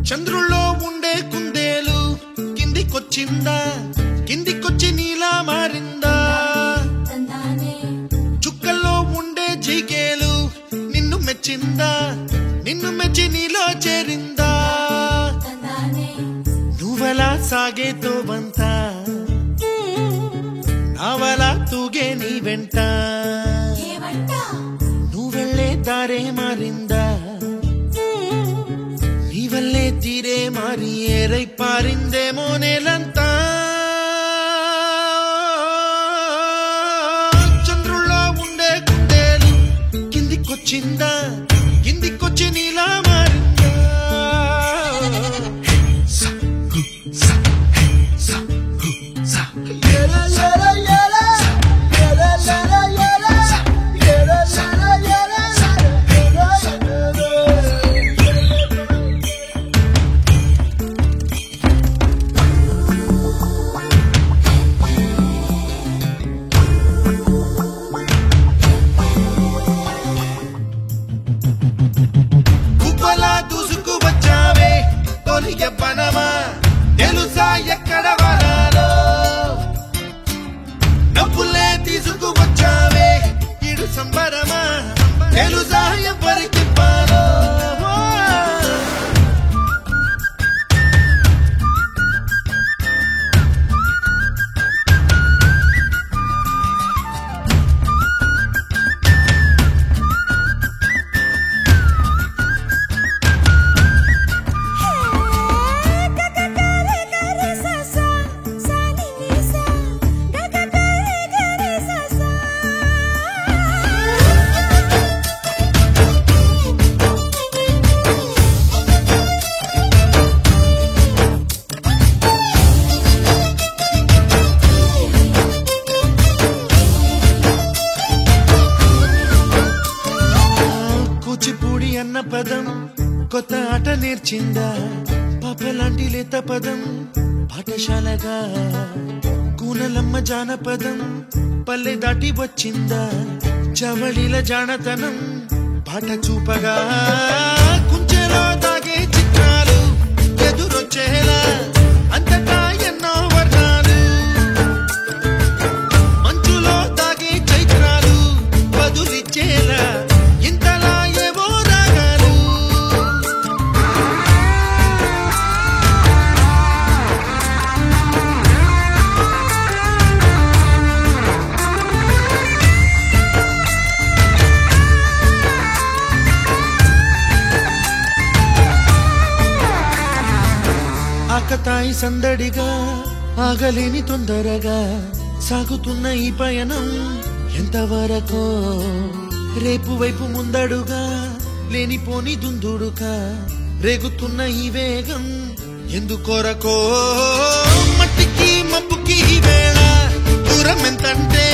చంద్రుల్లో ఉండే కుందేలు కిందికొచ్చిందా, కిందికొచ్చి నీలా మారిందా? చుక్కల్లో ఉండే జిగేలు నిన్ను మెచ్చిందా, నిన్ను మెచ్చి నీలో చేరిందా? నువ్వలా సాగేతో బంతా, నావలా తూగే నీ వెంట, నువ్వెళ్ళే దారే మారిందా, నీ వల్లే తీరే మారి ఏరై పారిందేమో నేలంతా. చంద్రుల్లో ఉండే కుందేలు కిందికొచ్చిందా, కిందికొచ్చి నీలా మారిందా? దూసుకు వచ్చావే తొలి యవ్వనమా, తెలుసా ఎక్కడ వరాలో? నవ్వులే తీసుకు వచ్చావే ఇడు సంబరమా, తెలుసా ఎవరికి పాలో? కూచిపూడి అన్న పదం కొత్త ఆట నేర్చిందా, పాపలాంటి లేత పదం పాఠశాలగా? కూనలమ్మ జానపదం పల్లె దాటి వచ్చిందా, చవళిల జానతనం పాట చూపగా? కుంచెలో దాగే చిత్రాలు ఎదురొచ్చేలా అంతటా ఎన్నో వర్ణాలు, మంచులో దాగే చైత్రాలు బదులిచ్చేలా ఇంతలా ఏవో రాగాలు. ఆకతాయి సందడిగా ఆగలేని తొందరగా సాగుతున్న ఈ పయనం ఎంతవరకో? రేపు వైపు ముందడుగా లేనిపోని దుందుడుగా రేగుతున్న ఈ వేగం ఎందుకొరకో? మట్టికి మబ్బుకి ఈ వేళ దూరం ఎంతంటే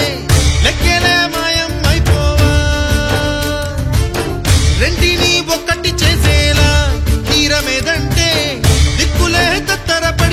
లెక్కలే మాయం అయిపోవా? రెండిని ఒక్కటి చేసేలా తీరమేదంటే దిక్కులే తత్తరపై